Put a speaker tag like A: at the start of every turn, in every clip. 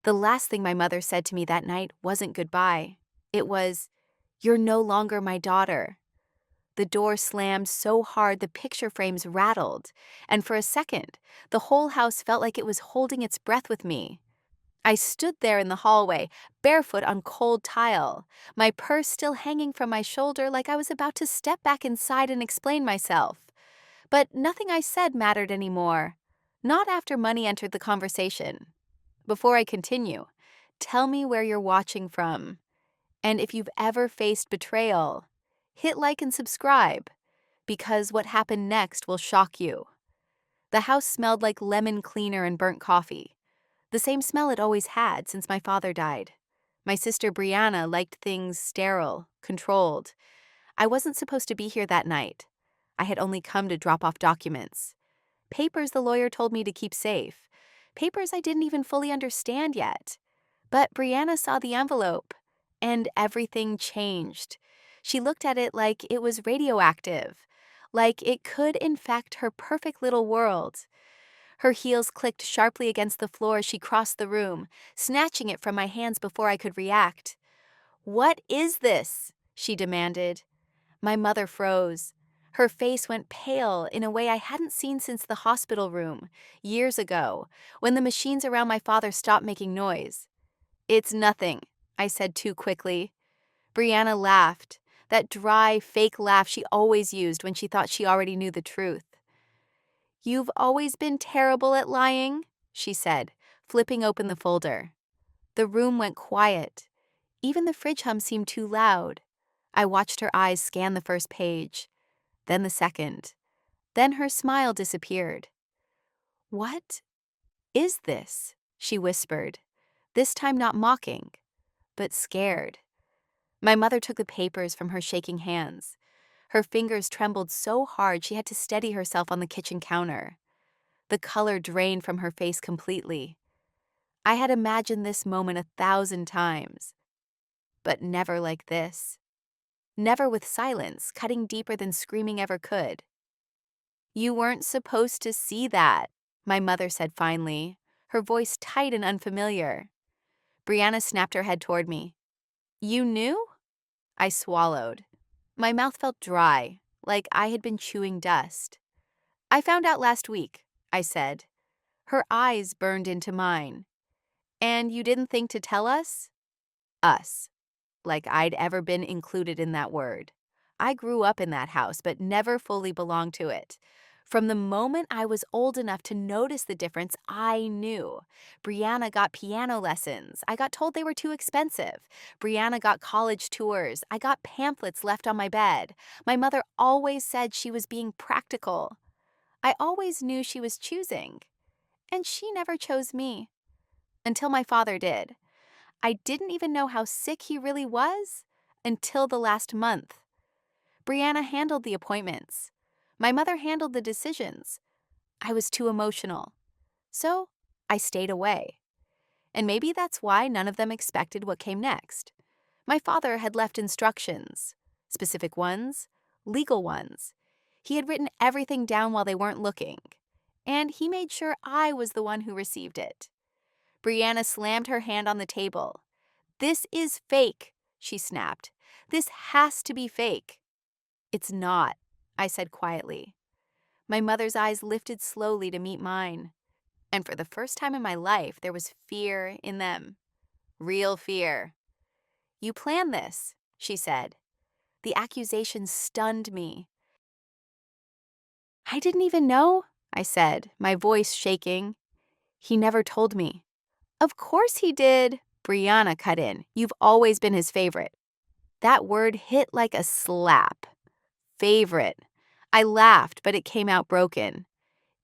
A: The last thing my mother said to me that night wasn't goodbye. It was, "You're no longer my daughter." The door slammed so hard the picture frames rattled, and for a second, the whole house felt like it was holding its breath with me. I stood there in the hallway, barefoot on cold tile, my purse still hanging from my shoulder like I was about to step back inside and explain myself. But nothing I said mattered anymore. Not after money entered the conversation. Before I continue, tell me where you're watching from. And if you've ever faced betrayal, hit like and subscribe, because what happened next will shock you. The house smelled like lemon cleaner and burnt coffee. The same smell it always had since my father died. My sister Brianna liked things sterile, controlled. I wasn't supposed to be here that night. I had only come to drop off documents. Papers the lawyer told me to keep safe. Papers I didn't even fully understand yet. But Brianna saw the envelope, and everything changed. She looked at it like it was radioactive, like it could infect her perfect little world. Her heels clicked sharply against the floor as she crossed the room, snatching it from my hands before I could react. "What is this?" she demanded. My mother froze. Her face went pale in a way I hadn't seen since the hospital room, years ago, when the machines around my father stopped making noise. "It's nothing," I said too quickly. Brianna laughed, that dry, fake laugh she always used when she thought she already knew the truth. "You've always been terrible at lying," she said, flipping open the folder. The room went quiet. Even the fridge hum seemed too loud. I watched her eyes scan the first page, then the second. Then her smile disappeared. "What is this?" she whispered, this time not mocking, but scared. My mother took the papers from her shaking hands. Her fingers trembled so hard she had to steady herself on the kitchen counter. The color drained from her face completely. I had imagined this moment 1,000 times, but never like this. Never with silence, cutting deeper than screaming ever could. "You weren't supposed to see that," my mother said finally, her voice tight and unfamiliar. Brianna snapped her head toward me. "You knew?" I swallowed. My mouth felt dry, like I had been chewing dust. "I found out last week," I said. Her eyes burned into mine. "And you didn't think to tell us?" Us. Like I'd ever been included in that word. I grew up in that house, but never fully belonged to it. From the moment I was old enough to notice the difference, I knew. Brianna got piano lessons. I got told they were too expensive. Brianna got college tours. I got pamphlets left on my bed. My mother always said she was being practical. I always knew she was choosing. And she never chose me. Until my father did. I didn't even know how sick he really was until the last month. Brianna handled the appointments. My mother handled the decisions. I was too emotional. So I stayed away. And maybe that's why none of them expected what came next. My father had left instructions, specific ones, legal ones. He had written everything down while they weren't looking. And he made sure I was the one who received it. Brianna slammed her hand on the table. "This is fake," she snapped. "This has to be fake." "It's not," I said quietly. My mother's eyes lifted slowly to meet mine. And for the first time in my life, there was fear in them. Real fear. "You planned this," she said. The accusation stunned me. "I didn't even know," I said, my voice shaking. "He never told me." "Of course he did," Brianna cut in. "You've always been his favorite." That word hit like a slap. Favorite. I laughed, but it came out broken.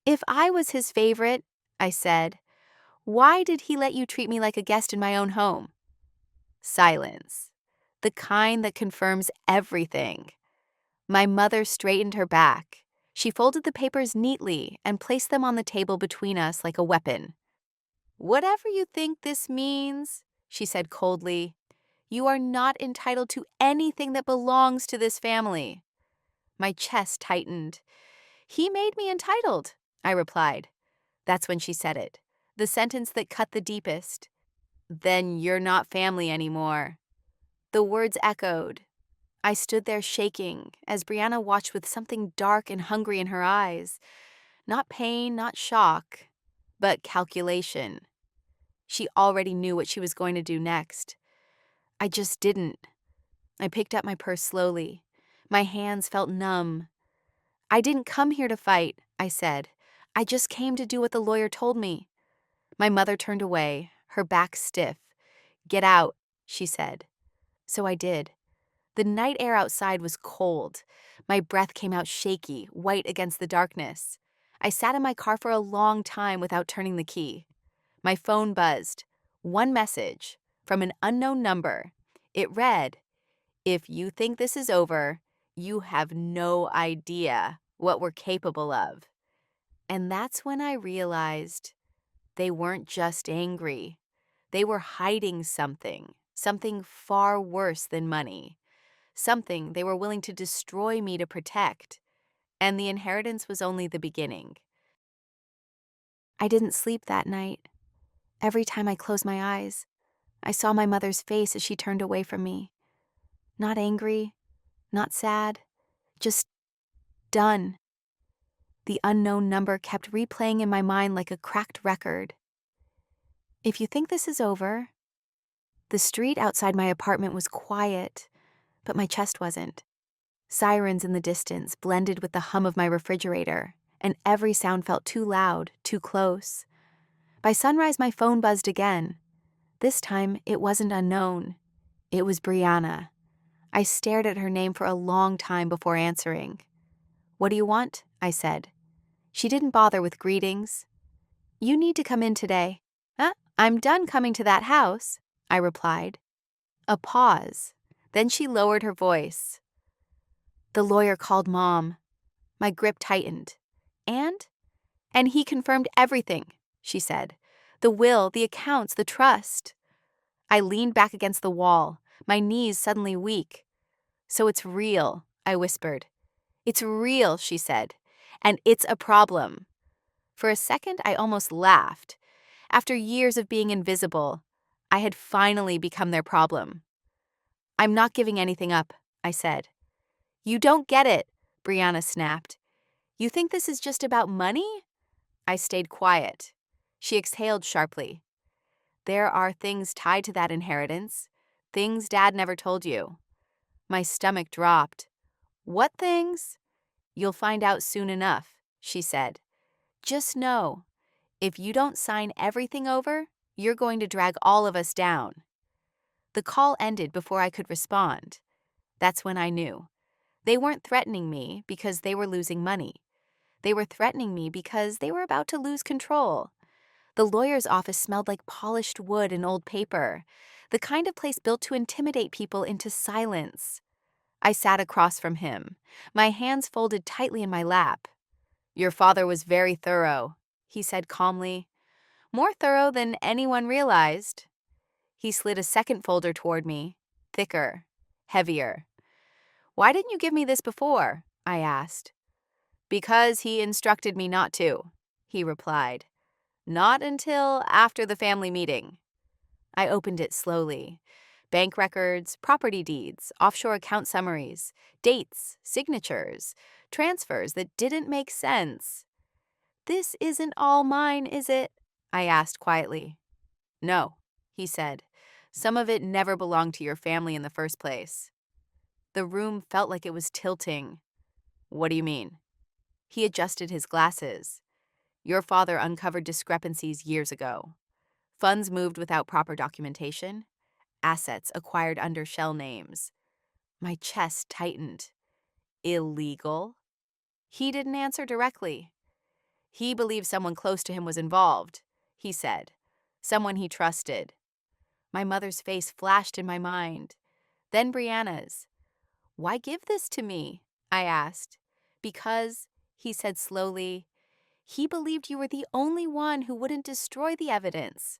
A: "If I was his favorite," I said, "why did he let you treat me like a guest in my own home?" Silence. The kind that confirms everything. My mother straightened her back. She folded the papers neatly and placed them on the table between us like a weapon. "Whatever you think this means," she said coldly, "you are not entitled to anything that belongs to this family." My chest tightened. "He made me entitled," I replied. That's when she said it, the sentence that cut the deepest. Then you're not family anymore. The words echoed. I stood there shaking as Brianna watched with something dark and hungry in her eyes. Not pain, not shock, but calculation. She already knew what she was going to do next. I just didn't. I picked up my purse slowly. My hands felt numb. I didn't come here to fight, I said. I just came to do what the lawyer told me. My mother turned away, her back stiff. Get out, she said. So I did. The night air outside was cold. My breath came out shaky, white against the darkness. I sat in my car for a long time without turning the key. My phone buzzed. One message from an unknown number. It read, "If you think this is over, you have no idea what we're capable of." And that's when I realized they weren't just angry. They were hiding something far worse than money, something they were willing to destroy me to protect. And the inheritance was only the beginning. I didn't sleep that night. Every time I closed my eyes, I saw my mother's face as she turned away from me. Not angry, not sad, just done. The unknown number kept replaying in my mind like a cracked record. If you think this is over. The street outside my apartment was quiet, but my chest wasn't. Sirens in the distance blended with the hum of my refrigerator, and every sound felt too loud, too close. By sunrise, my phone buzzed again. This time, it wasn't unknown. It was Brianna. I stared at her name for a long time before answering. "What do you want?" I said. She didn't bother with greetings. "You need to come in today." "I'm done coming to that house," I replied. A pause. Then she lowered her voice. "The lawyer called Mom." My grip tightened. And he confirmed everything," she said. "The will, the accounts, the trust." I leaned back against the wall, my knees suddenly weak. "So it's real," I whispered. "It's real," she said. "And it's a problem." For a second, I almost laughed. After years of being invisible, I had finally become their problem. "I'm not giving anything up," I said. "You don't get it," Brianna snapped. "You think this is just about money?" I stayed quiet. She exhaled sharply. "There are things tied to that inheritance, things Dad never told you." My stomach dropped. "What things?" "You'll find out soon enough," she said. "Just know, if you don't sign everything over, you're going to drag all of us down." The call ended before I could respond. That's when I knew. They weren't threatening me because they were losing money. They were threatening me because they were about to lose control. The lawyer's office smelled like polished wood and old paper, the kind of place built to intimidate people into silence. I sat across from him, my hands folded tightly in my lap. "Your father was very thorough," he said calmly. "More thorough than anyone realized." He slid a second folder toward me, thicker, heavier. "Why didn't you give me this before?" I asked. "Because he instructed me not to," he replied. "Not until after the family meeting." I opened it slowly. Bank records, property deeds, offshore account summaries, dates, signatures, transfers that didn't make sense. "This isn't all mine, is it?" I asked quietly. "No," he said. "Some of it never belonged to your family in the first place." The room felt like it was tilting. "What do you mean?" He adjusted his glasses. "Your father uncovered discrepancies years ago. Funds moved without proper documentation. Assets acquired under shell names." My chest tightened. "Illegal?" He didn't answer directly. "He believed someone close to him was involved," he said. "Someone he trusted." My mother's face flashed in my mind. Then Brianna's. "Why give this to me?" I asked. "Because," he said slowly, "he believed you were the only one who wouldn't destroy the evidence."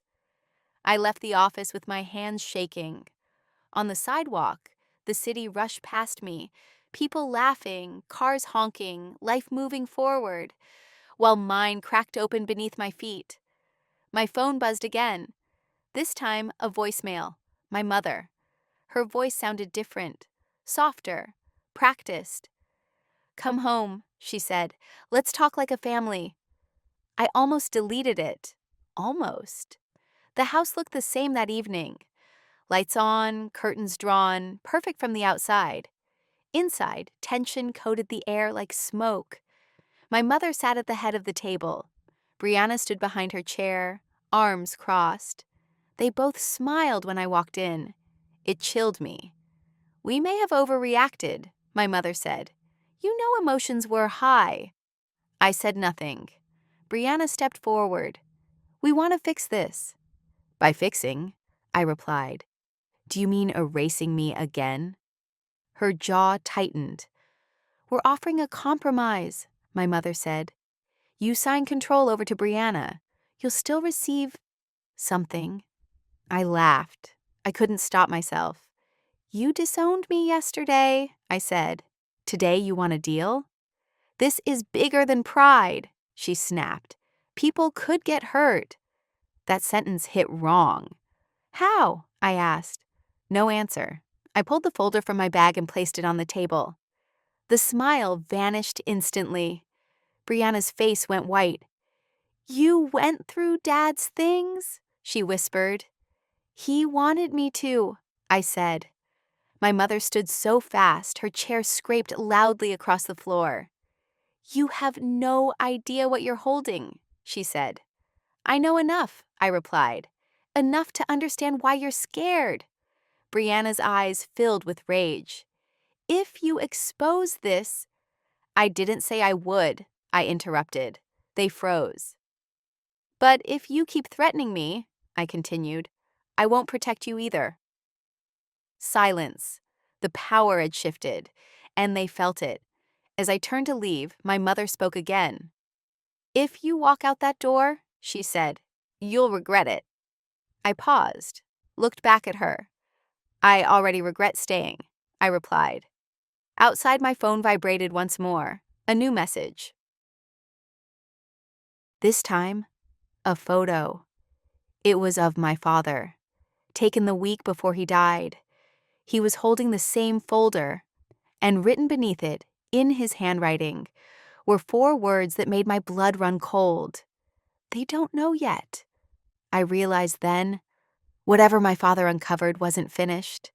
A: I left the office with my hands shaking. On the sidewalk, the city rushed past me, people laughing, cars honking, life moving forward, while mine cracked open beneath my feet. My phone buzzed again. This time, a voicemail. My mother. Her voice sounded different, softer, practiced. "Come home," she said. "Let's talk like a family." I almost deleted it. Almost. The house looked the same that evening. Lights on, curtains drawn, perfect from the outside. Inside, tension coated the air like smoke. My mother sat at the head of the table. Brianna stood behind her chair, arms crossed. They both smiled when I walked in. It chilled me. "We may have overreacted," my mother said. "You know emotions were high." I said nothing. Brianna stepped forward. "We want to fix this." "By fixing," I replied. "Do you mean erasing me again?" Her jaw tightened. "We're offering a compromise," my mother said. "You sign control over to Brianna. You'll still receive something." I laughed. I couldn't stop myself. "You disowned me yesterday," I said. "Today you want a deal?" "This is bigger than pride," she snapped. "People could get hurt." That sentence hit wrong. "How?" I asked. No answer. I pulled the folder from my bag and placed it on the table. The smile vanished instantly. Brianna's face went white. "You went through Dad's things?" she whispered. "He wanted me to," I said. My mother stood so fast, her chair scraped loudly across the floor. "You have no idea what you're holding," she said. "I know enough," I replied. "Enough to understand why you're scared." Brianna's eyes filled with rage. "If you expose this—" "I didn't say I would," I interrupted. They froze. "But if you keep threatening me," I continued, "I won't protect you either." Silence. The power had shifted, and they felt it. As I turned to leave, my mother spoke again. "If you walk out that door," she said, "you'll regret it." I paused, looked back at her. "I already regret staying," I replied. Outside, my phone vibrated once more. A new message. This time, a photo. It was of my father, taken the week before he died. He was holding the same folder, and written beneath it, in his handwriting, were 4 words that made my blood run cold. "They don't know yet." I realized then, whatever my father uncovered wasn't finished,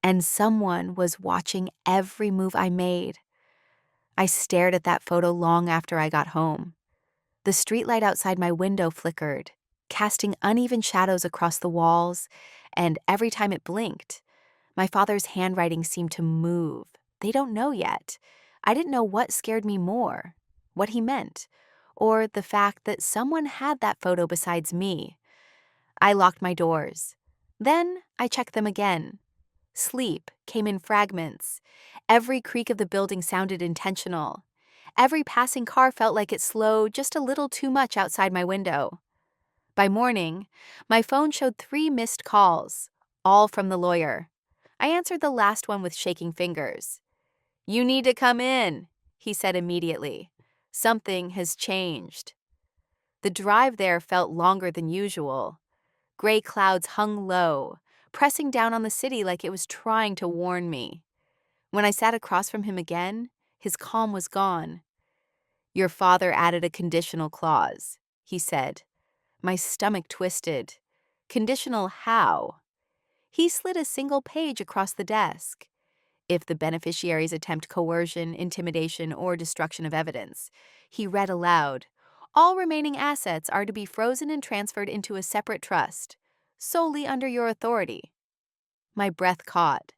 A: and someone was watching every move I made. I stared at that photo long after I got home. The streetlight outside my window flickered, casting uneven shadows across the walls, and every time it blinked, my father's handwriting seemed to move. They don't know yet. I didn't know what scared me more, what he meant, or the fact that someone had that photo besides me. I locked my doors. Then I checked them again. Sleep came in fragments. Every creak of the building sounded intentional. Every passing car felt like it slowed just a little too much outside my window. By morning, my phone showed 3 missed calls, all from the lawyer. I answered the last one with shaking fingers. "You need to come in," he said immediately. "Something has changed." The drive there felt longer than usual. Gray clouds hung low, pressing down on the city like it was trying to warn me. When I sat across from him again, his calm was gone. "Your father added a conditional clause," he said. My stomach twisted. Conditional how? He slid a single page across the desk. "If the beneficiaries attempt coercion, intimidation, or destruction of evidence," he read aloud, "all remaining assets are to be frozen and transferred into a separate trust, solely under your authority." My breath caught.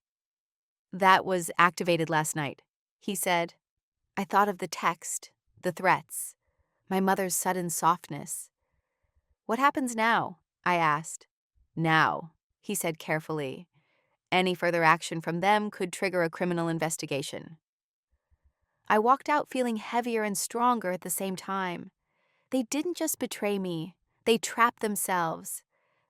A: "That was activated last night," he said. I thought of the text, the threats, my mother's sudden softness. "What happens now?" I asked. "Now," he said carefully. "Any further action from them could trigger a criminal investigation." I walked out feeling heavier and stronger at the same time. They didn't just betray me, they trapped themselves.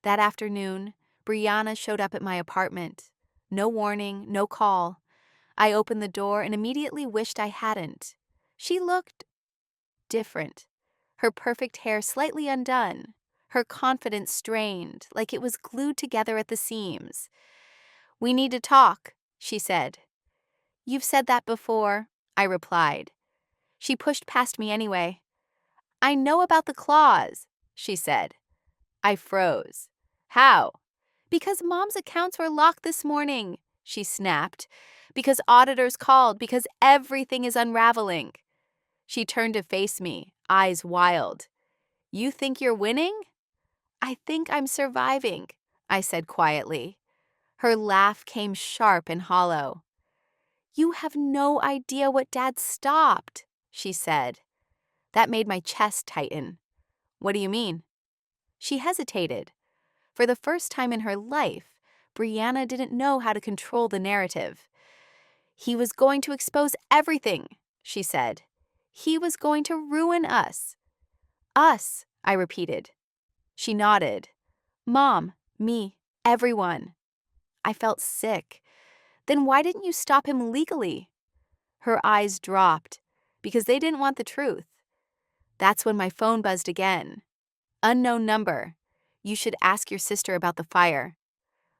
A: That afternoon, Brianna showed up at my apartment. No warning, no call. I opened the door and immediately wished I hadn't. She looked different. Her perfect hair slightly undone, Her confidence strained, like it was glued together at the seams. "We need to talk," she said. "You've said that before," I replied. She pushed past me anyway. "I know about the clause," she said. I froze. "How?" "Because Mom's accounts were locked this morning," she snapped. "Because auditors called, because everything is unraveling." She turned to face me, eyes wild. "You think you're winning?" "I think I'm surviving," I said quietly. Her laugh came sharp and hollow. "You have no idea what Dad stopped," she said. That made my chest tighten. "What do you mean?" She hesitated. For the first time in her life, Brianna didn't know how to control the narrative. "He was going to expose everything," she said. "He was going to ruin us." "Us," I repeated. She nodded. "Mom, me, everyone." I felt sick. "Then why didn't you stop him legally?" Her eyes dropped, because they didn't want the truth. That's when my phone buzzed again. "Unknown number. You should ask your sister about the fire."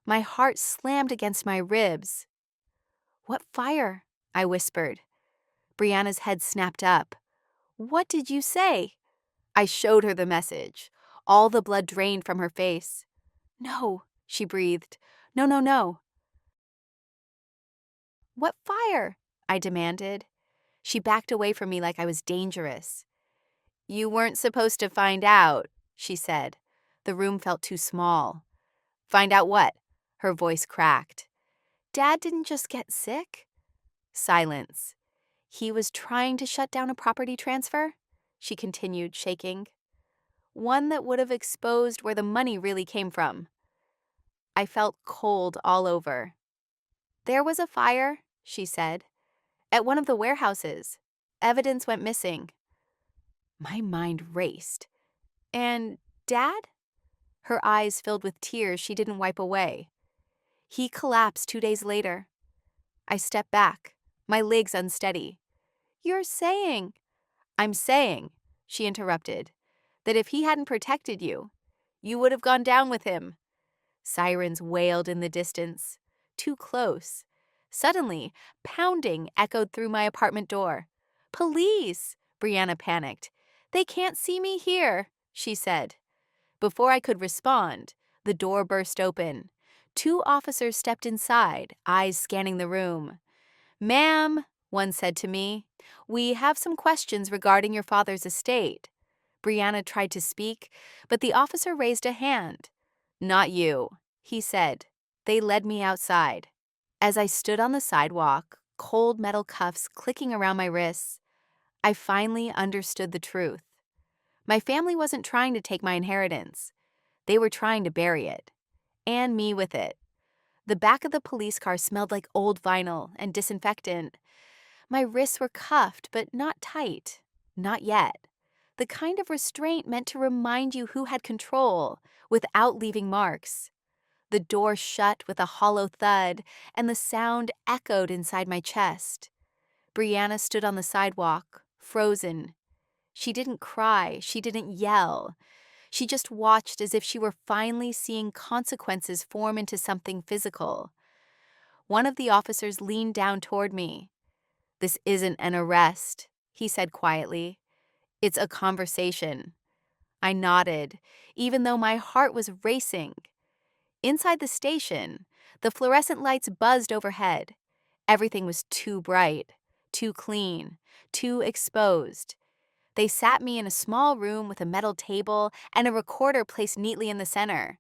A: My heart slammed against my ribs. "What fire?" I whispered. Brianna's head snapped up. "What did you say?" I showed her the message. All the blood drained from her face. "No," she breathed. "No, no, no." "What fire?" I demanded. She backed away from me like I was dangerous. "You weren't supposed to find out," she said. The room felt too small. "Find out what?" Her voice cracked. "Dad didn't just get sick?" Silence. "He was trying to shut down a property transfer?" She continued, shaking. "One that would have exposed where the money really came from." I felt cold all over. "There was a fire," she said, "at one of the warehouses. Evidence went missing." My mind raced. "And Dad?" Her eyes filled with tears she didn't wipe away. "He collapsed 2 days later." I stepped back, my legs unsteady. "You're saying—" "I'm saying," she interrupted, "that if he hadn't protected you, you would have gone down with him." Sirens wailed in the distance. Too close. Suddenly, pounding echoed through my apartment door. "Police!" Brianna panicked. "They can't see me here," she said. Before I could respond, the door burst open. 2 officers stepped inside, eyes scanning the room. "Ma'am," one said to me, "we have some questions regarding your father's estate." Brianna tried to speak, but the officer raised a hand. "Not you," he said. They led me outside. As I stood on the sidewalk, cold metal cuffs clicking around my wrists, I finally understood the truth. My family wasn't trying to take my inheritance. They were trying to bury it. And me with it. The back of the police car smelled like old vinyl and disinfectant. My wrists were cuffed, but not tight. Not yet. The kind of restraint meant to remind you who had control, without leaving marks. The door shut with a hollow thud, and the sound echoed inside my chest. Brianna stood on the sidewalk, frozen. She didn't cry, she didn't yell. She just watched as if she were finally seeing consequences form into something physical. One of the officers leaned down toward me. "This isn't an arrest," he said quietly. "It's a conversation." I nodded, even though my heart was racing. Inside the station, the fluorescent lights buzzed overhead. Everything was too bright, too clean, too exposed. They sat me in a small room with a metal table and a recorder placed neatly in the center.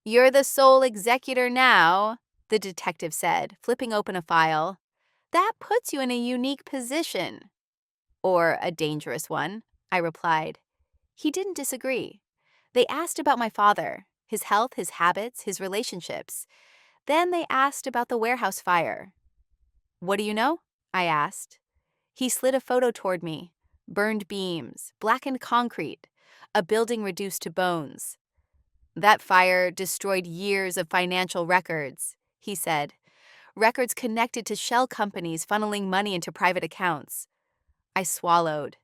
A: "You're the sole executor now," the detective said, flipping open a file. "That puts you in a unique position." "Or a dangerous one," I replied. He didn't disagree. They asked about my father, his health, his habits, his relationships. Then they asked about the warehouse fire. "What do you know?" I asked. He slid a photo toward me. Burned beams, blackened concrete, a building reduced to bones. "That fire destroyed years of financial records," he said. "Records connected to shell companies funneling money into private accounts." I swallowed.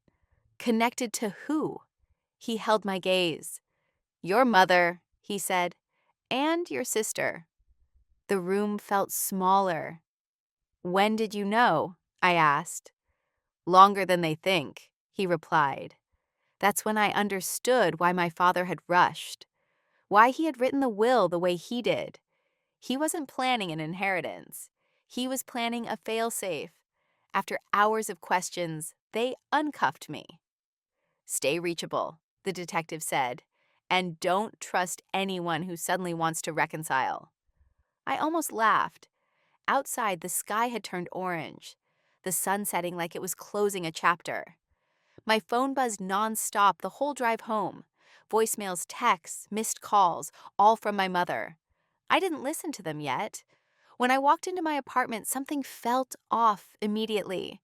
A: "Connected to who?" He held my gaze. Your mother, he said, and your sister. The room felt smaller. When did you know? I asked. Longer than they think, he replied. That's when I understood why my father had rushed, why he had written the will the way he did. He wasn't planning an inheritance. He was planning a failsafe. After hours of questions, they uncuffed me. Stay reachable, the detective said, and don't trust anyone who suddenly wants to reconcile. I almost laughed. Outside, the sky had turned orange, the sun setting like it was closing a chapter. My phone buzzed nonstop the whole drive home. Voicemails, texts, missed calls, all from my mother. I didn't listen to them yet. When I walked into my apartment, something felt off immediately.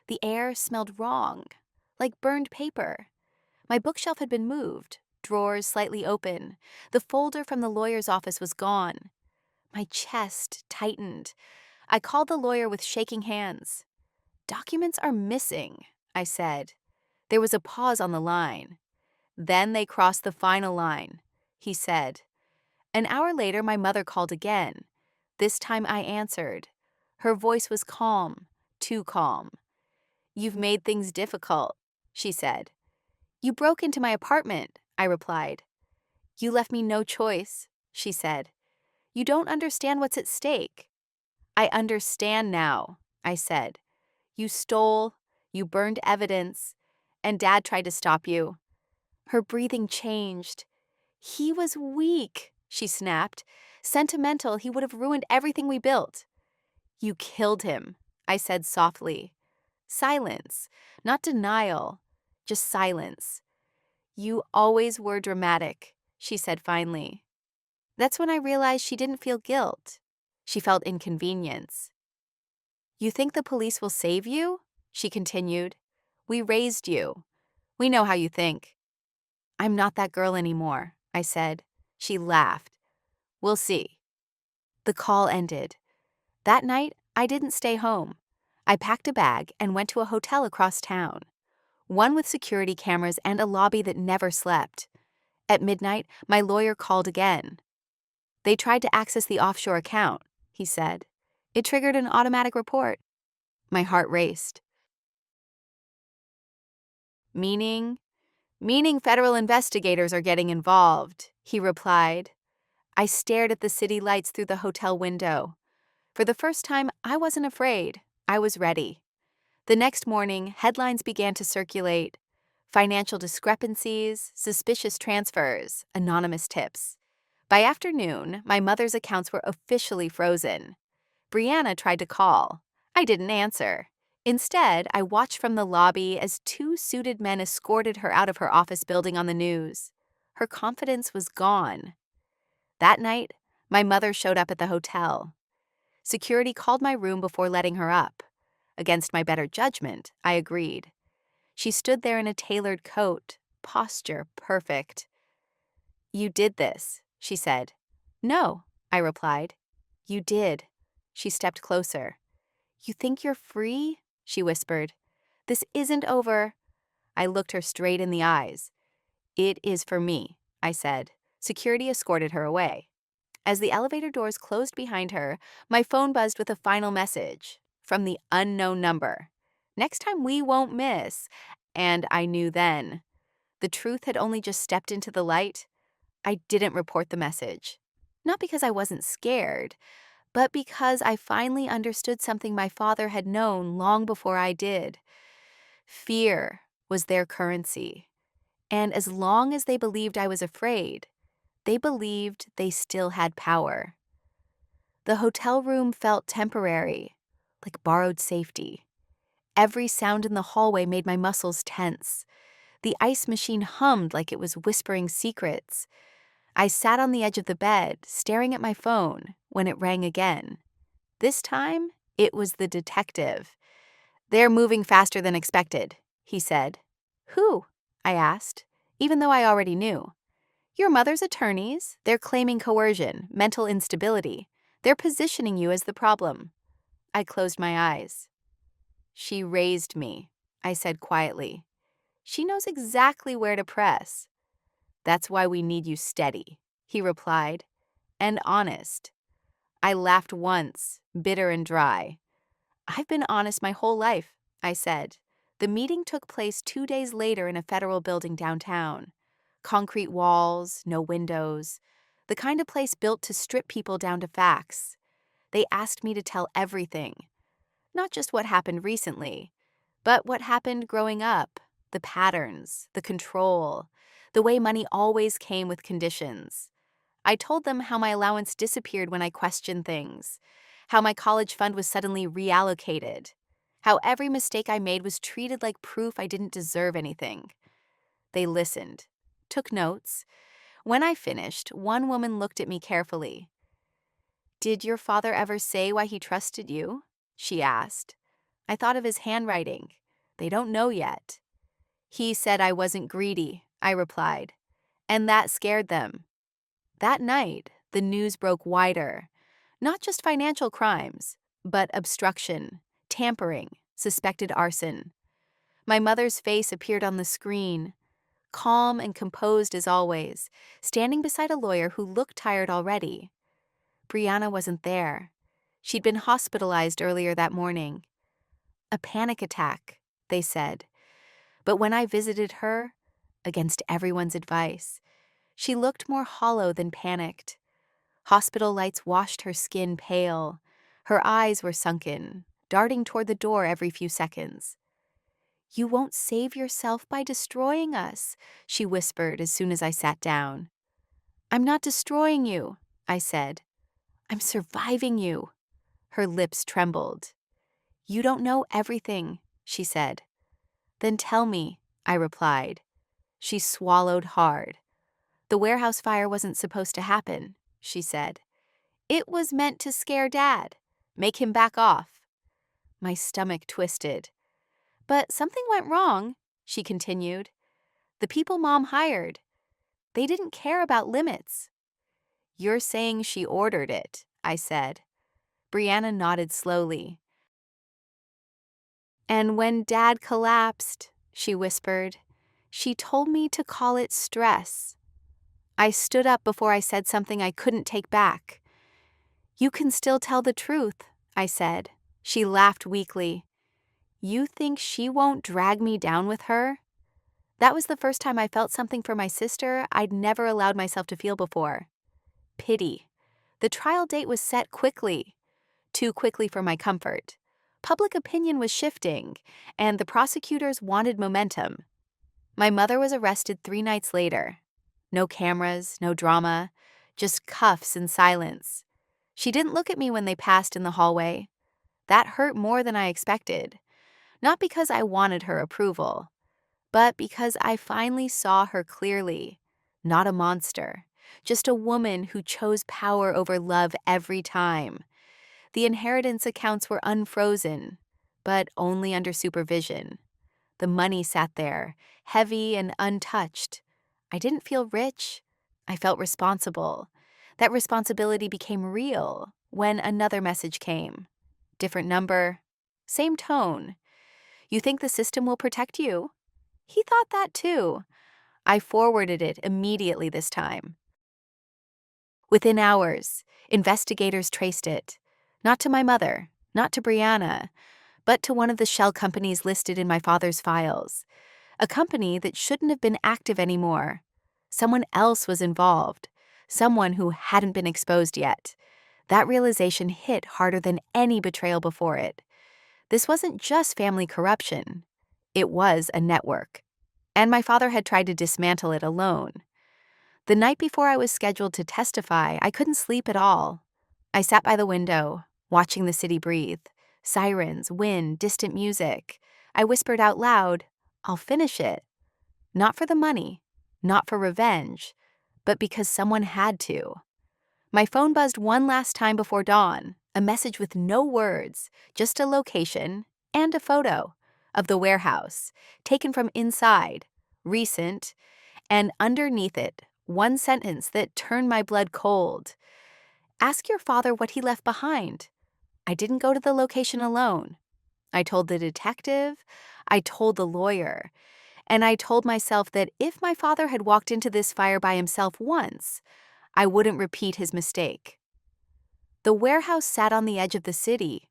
A: The air smelled wrong, like burned paper. My bookshelf had been moved, drawers slightly open. The folder from the lawyer's office was gone. My chest tightened. I called the lawyer with shaking hands. Documents are missing, I said. There was a pause on the line. Then they crossed the final line, he said. An hour later, my mother called again. This time I answered. Her voice was calm, too calm. You've made things difficult, she said. You broke into my apartment, I replied. You left me no choice, she said. You don't understand what's at stake. I understand now, I said. You stole, you burned evidence, and Dad tried to stop you. Her breathing changed. He was weak, she snapped. Sentimental, he would have ruined everything we built. You killed him, I said softly. Silence, not denial, just silence. You always were dramatic, she said finally. That's when I realized she didn't feel guilt. She felt inconvenience. You think the police will save you? She continued. We raised you. We know how you think. I'm not that girl anymore, I said. She laughed. We'll see. The call ended. That night, I didn't stay home. I packed a bag and went to a hotel across town, one with security cameras and a lobby that never slept. At midnight, my lawyer called again. They tried to access the offshore account, he said. It triggered an automatic report. My heart raced. Meaning federal investigators are getting involved, he replied. I stared at the city lights through the hotel window. For the first time, I wasn't afraid. I was ready. The next morning, headlines began to circulate. Financial discrepancies, suspicious transfers, anonymous tips. By afternoon, my mother's accounts were officially frozen. Brianna tried to call. I didn't answer. Instead, I watched from the lobby as two suited men escorted her out of her office building on the news. Her confidence was gone. That night, my mother showed up at the hotel. Security called my room before letting her up. Against my better judgment, I agreed. She stood there in a tailored coat, posture perfect. You did this, she said. No, I replied. You did. She stepped closer. You think you're free? She whispered. This isn't over. I looked her straight in the eyes. It is for me, I said. Security escorted her away. As the elevator doors closed behind her, my phone buzzed with a final message from the unknown number. Next time we won't miss. And I knew then. The truth had only just stepped into the light. I didn't report the message. Not because I wasn't scared, but because I finally understood something my father had known long before I did. Fear was their currency. And as long as they believed I was afraid, they believed they still had power. The hotel room felt temporary, like borrowed safety. Every sound in the hallway made my muscles tense. The ice machine hummed like it was whispering secrets. I sat on the edge of the bed, staring at my phone, when it rang again. This time, it was the detective. They're moving faster than expected, he said. Who? I asked, even though I already knew. Your mother's attorneys. They're claiming coercion, mental instability. They're positioning you as the problem. I closed my eyes. She raised me, I said quietly. She knows exactly where to press. That's why we need you steady, he replied, and honest. I laughed once, bitter and dry. I've been honest my whole life, I said. The meeting took place 2 days later in a federal building downtown. Concrete walls, no windows. The kind of place built to strip people down to facts. They asked me to tell everything. Not just what happened recently, but what happened growing up. The patterns, the control, the way money always came with conditions. I told them how my allowance disappeared when I questioned things, how my college fund was suddenly reallocated, how every mistake I made was treated like proof I didn't deserve anything. They listened, took notes. When I finished, one woman looked at me carefully. "Did your father ever say why he trusted you?" she asked. I thought of his handwriting. They don't know yet. "He said I wasn't greedy," I replied, and that scared them. That night, the news broke wider. Not just financial crimes, but obstruction, tampering, suspected arson. My mother's face appeared on the screen, calm and composed as always, standing beside a lawyer who looked tired already. Brianna wasn't there. She'd been hospitalized earlier that morning. A panic attack, they said. But when I visited her, against everyone's advice, she looked more hollow than panicked. Hospital lights washed her skin pale. Her eyes were sunken, darting toward the door every few seconds. "You won't save yourself by destroying us," she whispered as soon as I sat down. "I'm not destroying you," I said. "I'm surviving you." Her lips trembled. "You don't know everything," she said. "Then tell me," I replied. She swallowed hard. "The warehouse fire wasn't supposed to happen," she said. "It was meant to scare Dad, make him back off." My stomach twisted. "But something went wrong," she continued. "The people Mom hired, they didn't care about limits." "You're saying she ordered it," I said. Brianna nodded slowly. "And when Dad collapsed," she whispered, "she told me to call it stress." I stood up before I said something I couldn't take back. "You can still tell the truth," I said. She laughed weakly. "You think she won't drag me down with her?" That was the first time I felt something for my sister I'd never allowed myself to feel before. Pity. The trial date was set quickly. Too quickly for my comfort. Public opinion was shifting, and the prosecutors wanted momentum. My mother was arrested 3 nights later. No cameras, no drama, just cuffs and silence. She didn't look at me when they passed in the hallway. That hurt more than I expected. Not because I wanted her approval, but because I finally saw her clearly. Not a monster, just a woman who chose power over love every time. The inheritance accounts were unfrozen, but only under supervision. The money sat there, heavy and untouched. I didn't feel rich. I felt responsible. That responsibility became real when another message came. Different number, same tone. "You think the system will protect you?" He thought that too. I forwarded it immediately this time. Within hours, investigators traced it. Not to my mother, not to Brianna, but to one of the shell companies listed in my father's files. A company that shouldn't have been active anymore. Someone else was involved. Someone who hadn't been exposed yet. That realization hit harder than any betrayal before it. This wasn't just family corruption. It was a network. And my father had tried to dismantle it alone. The night before I was scheduled to testify, I couldn't sleep at all. I sat by the window, watching the city breathe. Sirens, wind, distant music. I whispered out loud, "I'll finish it." Not for the money, not for revenge, but because someone had to. My phone buzzed one last time before dawn, a message with no words, just a location and a photo of the warehouse, taken from inside, recent, and underneath it, one sentence that turned my blood cold. "Ask your father what he left behind." I didn't go to the location alone. I told the detective, I told the lawyer, And I told myself that if my father had walked into this fire by himself once, I wouldn't repeat his mistake. The warehouse sat on the edge of the city,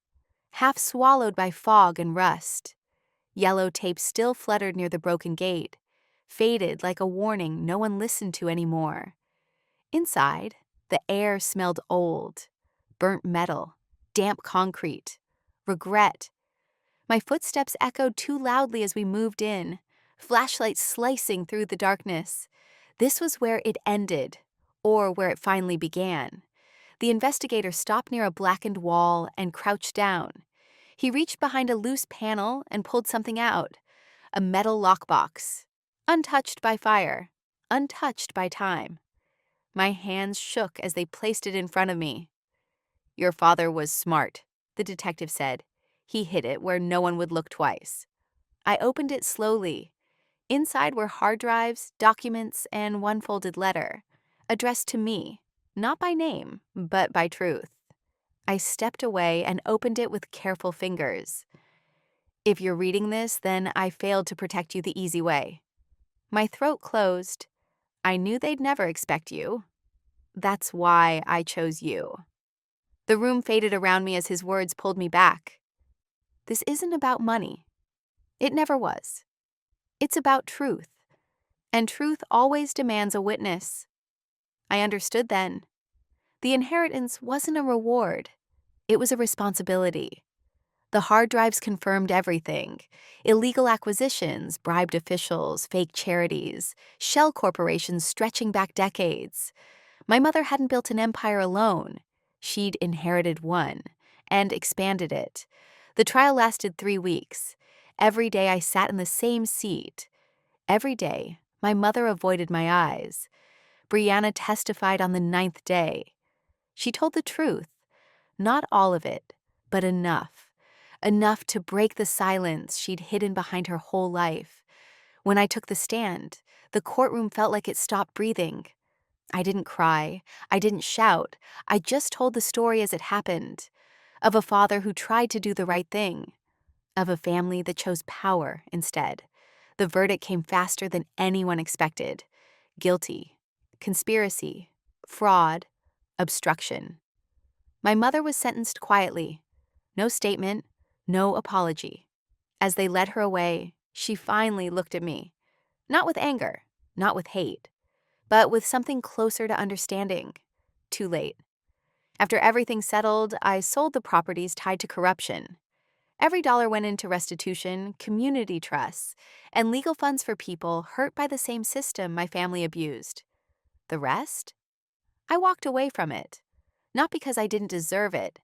A: half swallowed by fog and rust. Yellow tape still fluttered near the broken gate, faded like a warning no one listened to anymore. Inside, the air smelled old, burnt metal, damp concrete, regret. My footsteps echoed too loudly as we moved in, flashlights slicing through the darkness. This was where it ended, or where it finally began. The investigator stopped near a blackened wall and crouched down. He reached behind a loose panel and pulled something out, a metal lockbox, untouched by fire, untouched by time. My hands shook as they placed it in front of me. "Your father was smart," the detective said. "He hid it where no one would look twice." I opened it slowly. Inside were hard drives, documents, and one folded letter, addressed to me, not by name, but by truth. I stepped away and opened it with careful fingers. "If you're reading this, then I failed to protect you the easy way." My throat closed. "I knew they'd never expect you. That's why I chose you." The room faded around me as his words pulled me back. This isn't about money. It never was. It's about truth. And truth always demands a witness. I understood then. The inheritance wasn't a reward. It was a responsibility. The hard drives confirmed everything. Illegal acquisitions, bribed officials, fake charities, shell corporations stretching back decades. My mother hadn't built an empire alone. She'd inherited one and expanded it. The trial lasted 3 weeks. Every day I sat in the same seat. Every day, my mother avoided my eyes. Brianna testified on the 9th day. She told the truth. Not all of it, but enough. Enough to break the silence she'd hidden behind her whole life. When I took the stand, the courtroom felt like it stopped breathing. I didn't cry. I didn't shout. I just told the story as it happened. Of a father who tried to do the right thing. Of a family that chose power instead. The verdict came faster than anyone expected. Guilty. Conspiracy. Fraud. Obstruction. My mother was sentenced quietly. No statement. No apology. As they led her away, she finally looked at me. Not with anger. Not with hate. But with something closer to understanding. Too late. After everything settled, I sold the properties tied to corruption. Every dollar went into restitution, community trusts, and legal funds for people hurt by the same system my family abused. The rest? I walked away from it. Not because I didn't deserve it,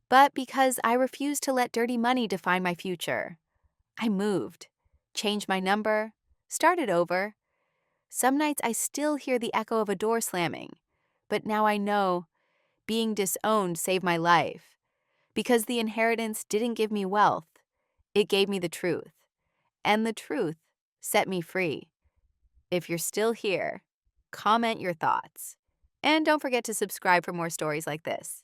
A: but because I refused to let dirty money define my future. I moved, changed my number, started over. Some nights I still hear the echo of a door slamming, but now I know being disowned saved my life. Because the inheritance didn't give me wealth, it gave me the truth. And the truth set me free. If you're still here, comment your thoughts. And don't forget to subscribe for more stories like this.